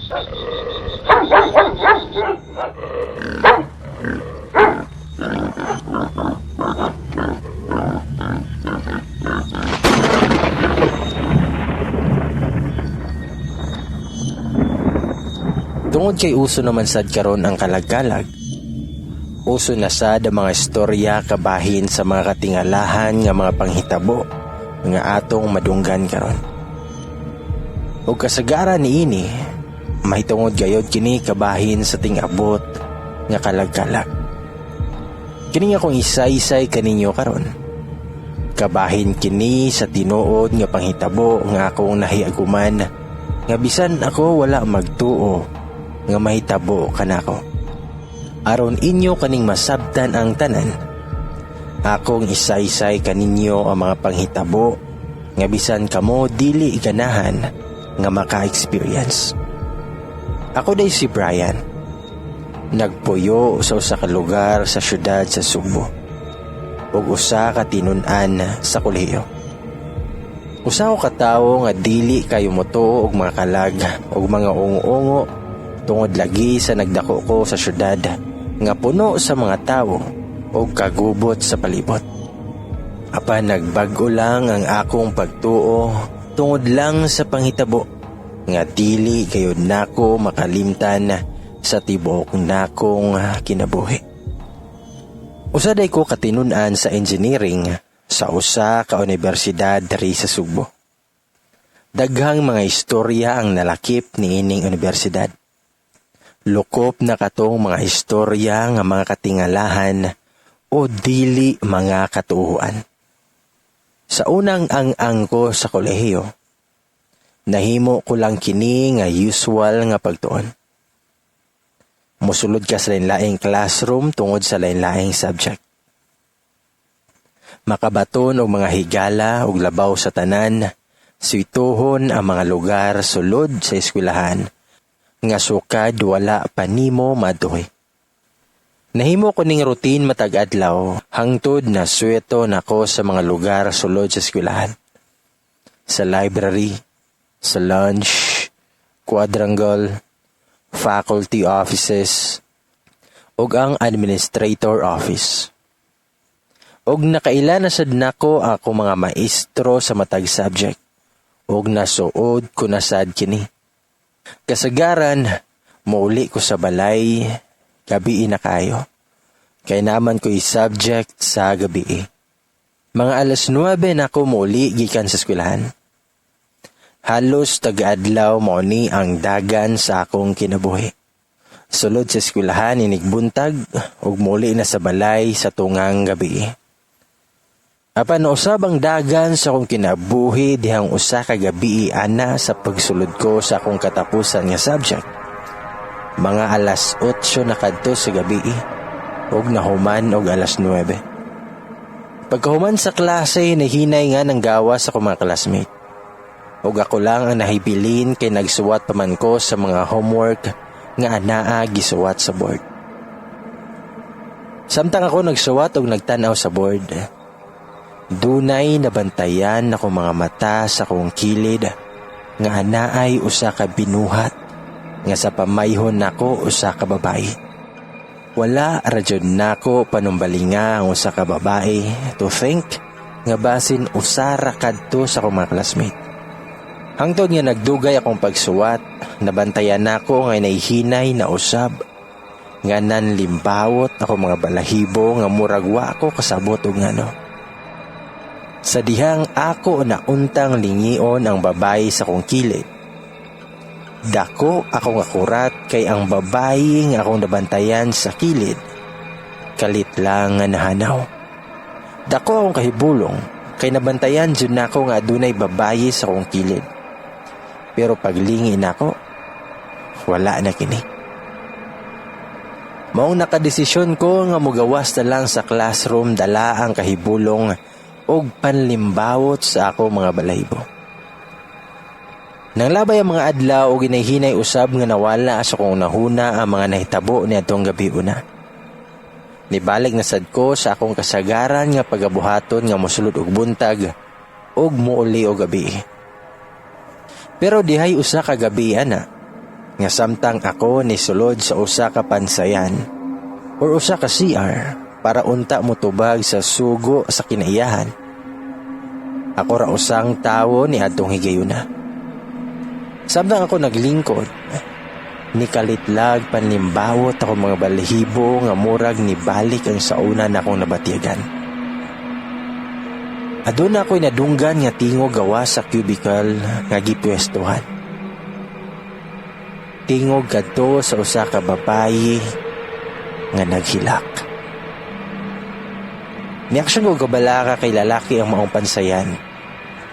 Tungod kay uso naman sad karon ang kalagkalag, uso na sad ang mga istorya kabahin sa mga katingalahan nga mga panghitabo nga atong madunggan karon. O kasagaran niini, mahitungod gayod kini kabahin sa ting-abot nga kalagkalag. Kini nga kung isa-isay kaninyo karon, kabahin kini sa tinuod nga panghitabo nga akong nahiaguman nga bisan ako wala magtuo nga mahitabo kanako. Aron inyo kaning masabtan ang tanan, akong isa-isay kaninyo ang mga panghitabo nga bisan kamo dili ganahan nga maka-experience. Ako day si Brian. Nagpuyo sa usa ka lugar sa syudad sa Subo ug usa ka tinun-an sa kolehiyo. Usa ko ka tawo nga dili kayo motuo og mga kalag ug mga ungo-ungo tungod lagi sa nagdako ko sa syudad nga puno sa mga tawo o kagubot sa palibot. Apan nagbag-o lang ang akong pagtuo tungod lang sa panghitabo nga dili kayo nako makalimtan sa tibuok nakong kinabuhi. Usaday ko katinun-an sa engineering sa usa ka universidad diri sa Subo. Daghang mga istorya ang nalakip ni ining universidad. Lukop na katong mga istorya nga mga katingalahan o dili mga katuuan. Sa unang ang ko sa kolehiyo, nahimo ko lang kini nga usual nga pagtuon. Musulod ka sa lain-laing classroom tungod sa lain-laing subject. Makabaton og mga higala og labaw sa tanan, suituhon ang mga lugar sulod sa eskwelahan nga sukad wala pa nimo maduhi. Nahimo ko ning routine matag adlaw hangtod na suweto nako sa mga lugar sulod sa eskwelahan. Sa library, sa lunch, quadrangle, faculty offices, ug ang administrator office. Og nakaila na sad nako ako mga maestro sa matag subject, og nasuod ko na sad kini. Kasagaran, mauli ko sa balay, gabi na kayo. Kaya naman ko'y subject sa gabi. Mga 9:00 na ako mauli gikan sa eskwelahan. Halos taga-adlaw mo ni ang dagan sa akong kinabuhi. Sulod sa eskwelahan inigbuntag, ug mauli na sa balay sa tungang gabi. Apan usab ang dagan sa akong kinabuhi dihang usa ka gabi ana sa pagsulod ko sa akong katapusan nga subject. Mga 8:00 na kadto sa gabi ug nahuman og 9:00. Pagkahuman sa klase nahinay nga nang gawas sa akong mga classmate. Ug ako lang ang nahibilin kay nagsuwat pa man ko sa mga homework nga anaa gisuwat sa board. Samtang ako nagsuwat ug nagtan-aw sa board, dunay nabantayan ako mga mata sa kong kilid nga anaay usa ka binuhat nga sa pamayhon nako usa ka babae. Wala radyod nako panumbalinga ang usa ka babae to think nga basin usa ra kadto sa akong mga classmate. Hangtod nga nagdugay akong pagsuwat, nabantayan nako nga nahihinay na usab nga nanlimbawot ako mga balahibo nga murag wa ako kasabot og ngano. Sa dihang ako nauntang lingion ang babae sa kong kilid, dako akong akurat kay ang babae nga akong nabantayan sa kilid, kalit lang nga nahanaw. Dako akong kahibulong kay nabantayan dyan nako nga adunay babae sa kong kilid. Pero paglingi nako, wala na kini. Maong nakadesisyon ko nga mugawas na lang sa classroom dala ang kahibulong og panlimbawot sa ako mga balahibo. Nang labay ang mga adlaw og ginahinay usab nga nawala sa kong nahuna ang mga nahitabo ni atong gabi una. Nibalik na sad ko sa akong kasagaran nga pagabuhaton nga mosulod og buntag og muuli og gabi. Pero dihay usa ka gabi ana, nga samtang ako ni sulod sa usa ka pansayan or usa ka CR para unta mo tubag sa sugo sa kinaiyahan. Ako ra usang tawo ni adtong higayuna. Samtang ako naglingkod, nikalitlag panlimbawot ako mga balahibo nga murag ni balik ang sauna na akong nabatiagan. Aduna ako'y nadunggan nga tingog gawa sa cubicle nga gipwestuhan. Tingog kadto sa usa ka babayi nga naghilak. Niaksyon ko gabalaka kay lalaki ang maong pansayan,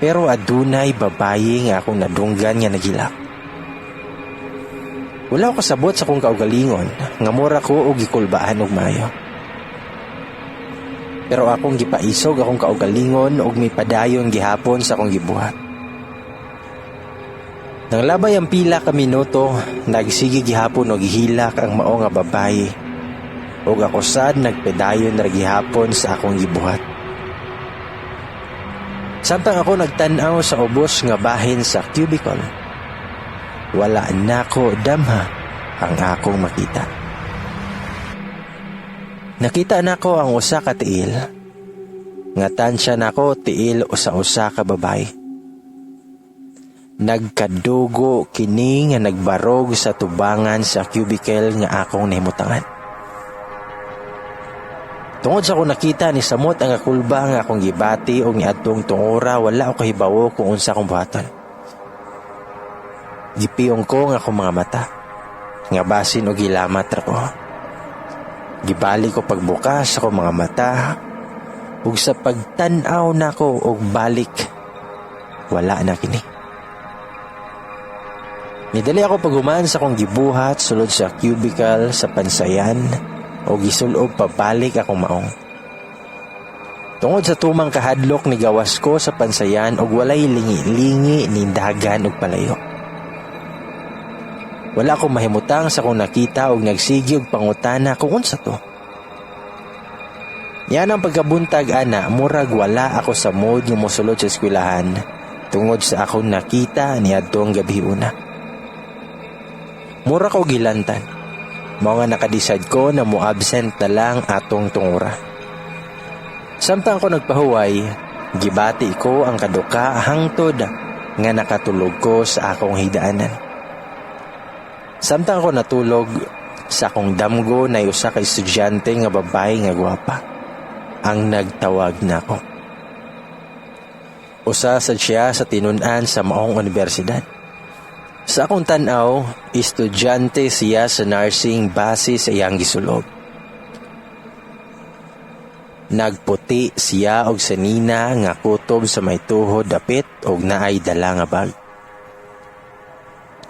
pero adunay babayi nga akong nadunggan nga naghilak. Wala ko kasabot sa kong kaugalingon nga mura ko og gikulbaan og mayo. Pero akong gipaisog akong kaugalingon og may padayon gihapon sa akong gibuhat. Nang labay ang pila ka minuto, nagsige gihapon og gihilak ang mao nga babayi. Og ako sad nagpedayon ra gihapon sa akong gibuhat. Samtang ako nagtan-aw sa ubos nga bahin sa cubicle, wala na ko damha ang akong makita. Nakita nako ang usa ka tiil. Nga tansya nako tiil usa ka babay. Nagkadugo kini nga nagbarog sa tubangan sa cubicle nga akong nahimutangan. Tungod sa akong nakita ni samot ang akulba nga akong gibati o niadtong tungura, wala ako kahibawo kung unsa akong buhaton. Gipiyong ko nga akong mga mata, nga basin o gilamat ra ko. Gibali ko pagbukas ako mga mata, ug sa pagtan-aw nako og balik, wala na kini. Nidali ako paghuman sa akong gibuhat sulod sa cubicle sa pansayan o gisulob pabalik akong maong. Tungod sa tumang kahadlok ni gawas ko sa pansayan og walay lingi-lingi ni dagan og palayo. Wala akong mahimutang sa akong nakita og nagsigi og pangutana kung unsa to. Yan ang pagkabuntag ana, murag wala ako sa mood nga mosulod sa eskwelahan tungod sa akong nakita niadtong gabi una. Mura ko gilantan. Mao nga nakadeside ko na mo-absent na lang atong tungura. Samtang ko nagpahuway, gibati ko ang kaduka hangtod nga nakatulog ko sa akong higdaanan. Samtang ko natulog, sa akong damgo na usa ka estudyante nga babae nga gwapa ang nagtawag nako. Usa sad siya sa tinun-an sa maong universidad. Sa akong tan-aw, estudyante siya sa nursing base sa iyang gisulod. Nagputi siya og sanina nga kutob sa may tuhod dapit og naay dala nga bag.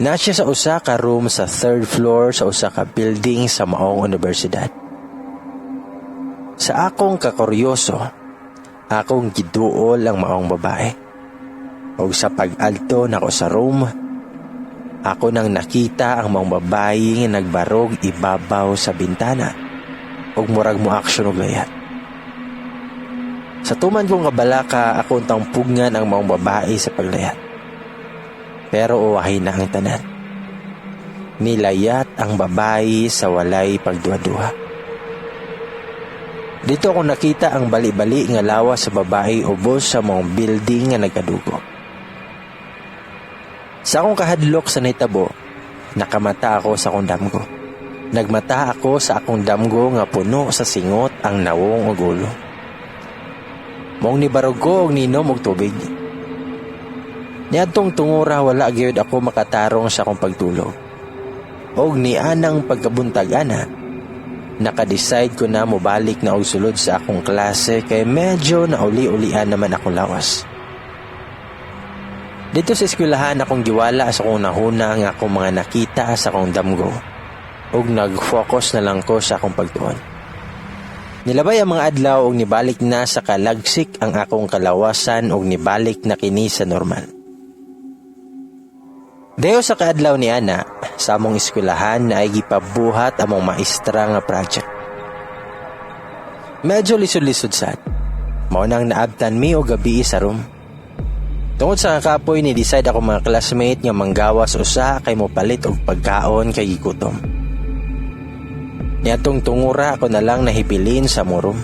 Na siya sa usa ka room sa 3rd floor sa usa ka building sa maong universidad. Sa akong kakuryoso, akong giduol ang maong babae. Og sa pag-alto nako sa room, ako nang nakita ang maong babae nga nagbarog ibabaw sa bintana og murag mo aksyon og layat. Sa tuman kong kabalaka, akong tangpugngan ang maong babae sa paglayat. Pero uwahay na ang tanan. Nilayat ang babae sa walay pagduha-duha. Dito ako nakita ang bali-bali nga lawas sa babae ubos sa mga building nga nagkadugo. Sa akong kahadlok sa nahitabo, nakamata ako sa akong damgo. Nagmata ako sa akong damgo nga puno sa singot ang nawong og ulo. Mong nibarog ko og ninom og tubig. Niadtong tungura wala gyud ako makatarong sa akong pagtulog. Og nianang pagkabuntag ana, nakadecide ko na mobalik na og sulod sa akong klase kay medyo nauli-ulian naman akong lawas. Dito sa eskwelahan akong giwala sa akong nahuna nga akong mga nakita sa akong damgo og nag-focus na lang ko sa akong pagtuon. Nilabay ang mga adlaw og nibalik na sa kalagsik ang akong kalawasan og nibalik na kini sa normal. Dayo sa kaadlaw ni ana, sa among eskwelahan na ay gipabuhat among maestra nga project. Medyo lisod-lisod sad. Mao nang naabtan mi og gabi sa room. Tungod sa kakapoy ni decide ako mga classmate nga manggawas usa kay mopalit og pagkaon kay gigutom. Niadtong tungura ako na lang nahibilin sa murom.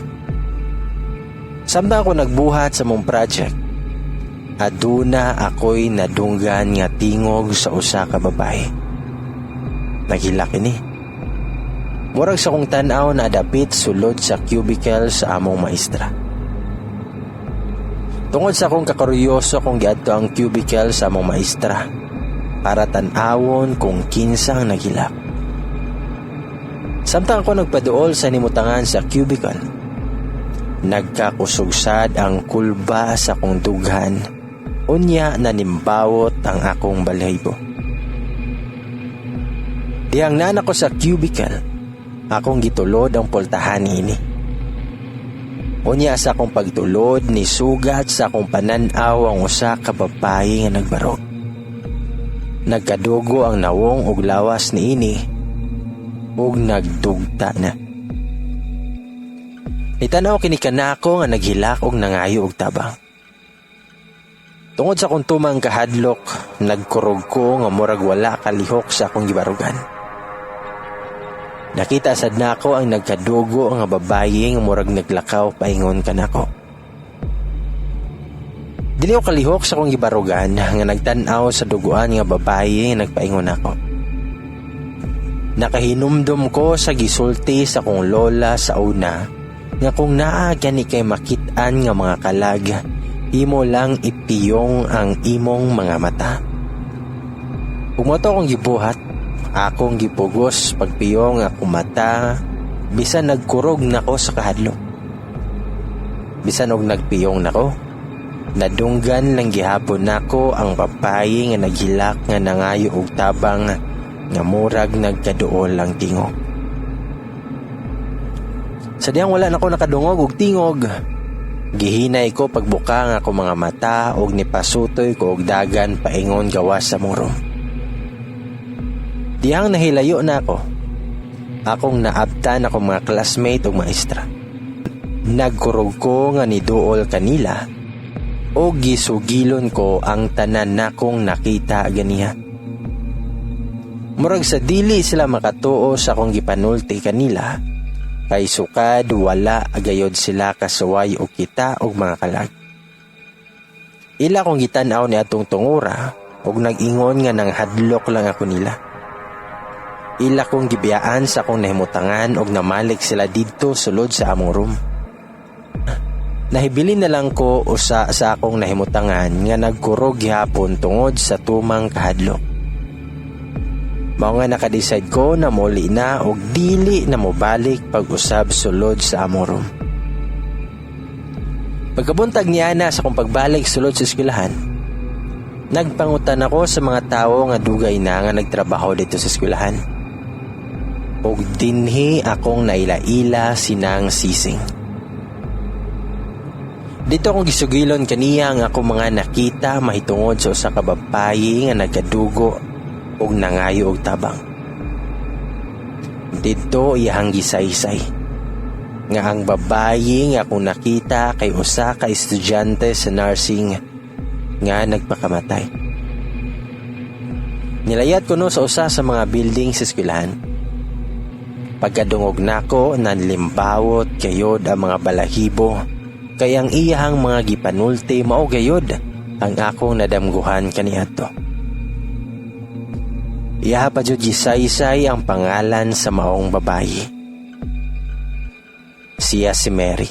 Samtang ako nagbuhat sa mong project, aduna ako'y nadunggan nga tingog sa usa ka babae. Naghilak ini. Murag sa kong tan-aw na dapit sulod sa cubicle sa among maestra. Tungod sa akong kakuryoso kung giadto ang cubicle sa among maestra para tan-awon kung kinsang naghilak. Samtang ako nagpaduol sa nimutangan sa cubicle, nagkakusugsad ang kulba sa akong dughan, unya nanimbawot ang akong balahibo. Dihang nana ko sa cubicle, akong gitulod ang pultahan ini. Unya sa akong pagtulod ni sugat sa akong pananaw ang usa ka babae nga nagbarog. Nagkadugo ang nawong ug lawas ni ini ug nagdugta na. Itanaw kini kanako nga naghilak og nangayo og tabang. Tungod sa akong tumang kahadlok, nagkurog ko nga murag wala kalihok sa akong gibarugan. Nakita sad nako ang nagkadugo nga babaye nga murag naglakaw paingon kanako. Dili ko kalihok sa akong gibarugan nga nagtan-aw sa duguan nga babaye nga nagpaingon ako. Nakahinumdum ko sa gisulti sa akong lola sa una nga kung naa gani kay makit-an nga mga kalag, imo lang ipiyong ang imong mga mata. Pumoto akong gibuhat, akong gipugos pagpiyong nga akong mata, bisan nagkurog nako sa kahadlok. Bisan og nagpiyong nako, nadunggan lang gihapon nako ang babaye nga naghilak nga nangayo og tabang nga murag nagkaduol lang tingog. Sa diyang wala nako nakadungog og tingog, gihinay ko pagbuka nga ako mga mata og nipasutoy ko og dagan paingon gawas sa murom. Diyang nahilayo na ako, akong naabtan ako mga classmate ug maestra. Nagkurog ko nga niduol kanila o gisugilon ko ang tanan nakong nakita ganiha. Murag sa dili sila makatuo sa akong gipanulti kanila, kay sukad wala agayod sila kasuway o kita og mga kalag. Ila kong gitan-aw ni atong tungura og nag-ingon nga nang hadlok lang ako nila. Ila kong gibiyaan sa akong nahimutangan og namalik sila didto sulod sa among room. Nahibilin na lang ko usa sa akong nahimutangan nga nagkurog gihapon tungod sa tumang kahadlok. Mao nga nakadecide ko na muli na og dili na mobalik pag-usab sulod sa among room. Pagkabuntag niya na sa akong pagbalik sulod sa eskwelahan, nagpangutan ako sa mga tao nga dugay na nga nagtrabaho dito sa eskwelahan. Og dinhi akong naila-ila sinang sising. Dito akong gisugilon kaniya nga akong mga nakita mahitungod sa usa ka babaye nga nagkadugo og nangayo og tabang. Dito iyang gisaysay nga ang babaye nga akong nakita kay usa ka estudyante sa nursing nga nagpakamatay. Nilayat ko no sa usa sa mga building sa eskwelahan. Pagkadungog nako nanlimbawot gayod ang mga balahibo, kay ang iyang mga gipanulti mao gayod ang akong nadamguhan kaniadto. Iya pa jud gisaysay ang pangalan sa maong babaye. Siya si Mary.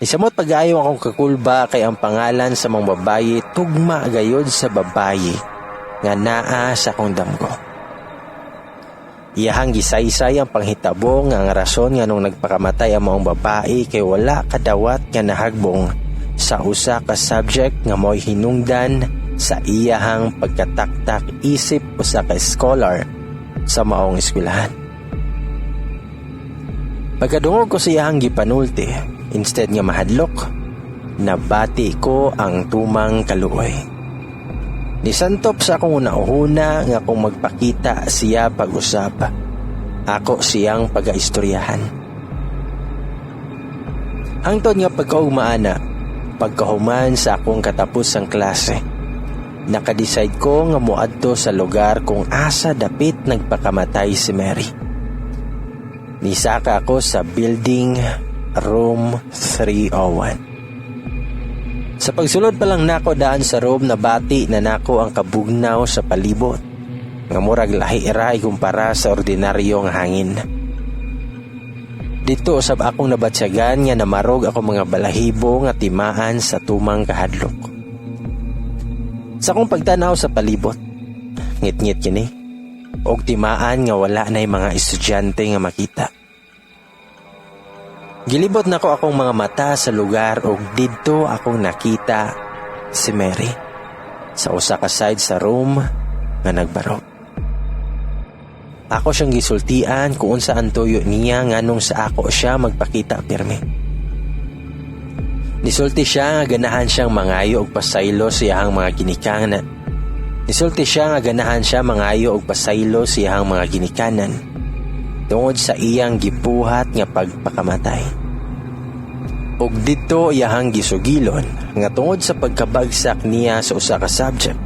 Isamot pag-ayo akong kakulba kay ang pangalan sa maong babaye tugma gayod sa babaye nga naa sa akong damgo. Iyahang gisaysay ang panghitabo nga ang rason nga nung nagpakamatay ang maong babae kay wala kadawat nga nahagbong sa usa ka subject nga mo'y hinungdan sa iyahang pagkataktak isip usa ka scholar sa maong eskwelahan. Pagkadungog ko sa iyahang gipanulti, instead nga mahadlok, nabati ko ang tumang kaluoy. Nisantop sa akong una-una nga kung magpakita siya pag-usap, ako siyang pag-aistoryahan. Hangtod nga pagkaugmaana, pagkahuman sa akong katapusang klase, nakadecide ko nga moadto sa lugar kung asa dapit nagpakamatay si Mary. Nisaka ako sa building room 301. Sa pagsulod pa lang nako daan sa room, nabati na nako ang kabugnaw sa palibot nga murag lahi-ray kumpara sa ordinaryong hangin. Dito usab akong nabatsyagan nga namarog ako mga balahibo nga timaan sa tumang kahadlok. Sa akong pagtanaw sa palibot, ngit-ngit kini og timaan nga wala nay mga estudyante nga makita. Gilibot nako akong mga mata sa lugar og didto akong nakita si Mary sa usa ka side sa room nga nagbarog. Ako siyang gisultian kung unsa ang tuyo niya nganong sa ako siya magpakita pirmi. Nisulti siya nga ganahan siyang mangayo og pasaylo sa iyang mga ginikanan. Nisulti siya nga ganahan siya mangayo og pasaylo sa iyang mga ginikanan tungod sa iyang gibuhat nga pagpakamatay. Og dito iyang gisugilon nga tungod sa pagkabagsak niya sa usa ka subject,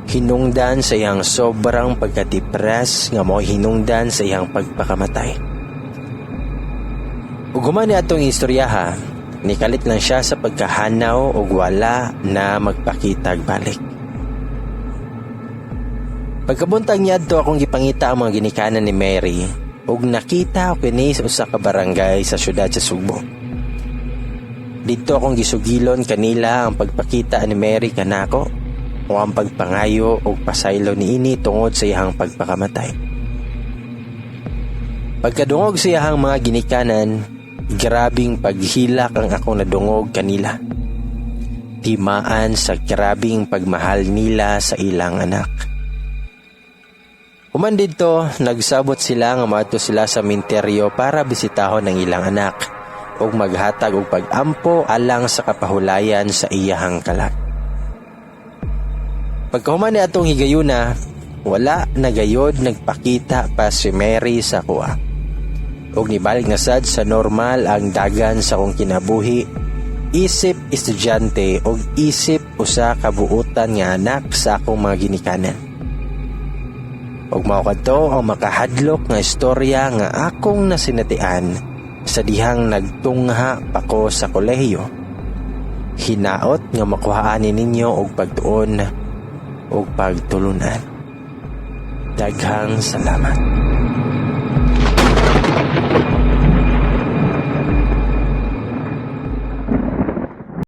hinungdan sa iyang sobrang pagkadepres nga mo hinungdan sa iyang pagpakamatay. Ug human ni atong istoryaha, nikalit lang siya sa pagkahanaw ug wala na magpakitag balik. Pagkabuntag niadto akong gipangita ang mga ginikanan ni Mary ug nakita ko kini sa usa ka barangay sa syudad sa Sugbo. Dito akong gisugilon kanila ang pagpakita ni Mary kanako o ang pagpangayo o pasaylo niini tungod sa iyang pagpakamatay. Pagkadungog sa iyang mga ginikanan, grabing paghilak ang akong nadungog kanila. Timaan sa grabing pagmahal nila sa ilang anak. Human dito, nagsabot sila nga maadto sila sa minteryo para bisitahon ang ilang anak ug maghatag og pag-ampo alang sa kapahulayan sa iyahang kalag. Pagkahuman ni atong higayuna, wala na gayod nagpakita pa si Mary sa kuha. Ug nibalik na sad sa normal ang dagan sa akong kinabuhi, isip estudyante ug isip usa ka buutan nga anak sa akong mga ginikanan. Ug mao kadto ang makahadlok nga istorya nga akong nasinatian sa dihang nagtungha pa ko sa kolehiyo. Hinaot nga makuhaan ninyo og pagtuon o pagtulunan. Daghang salamat.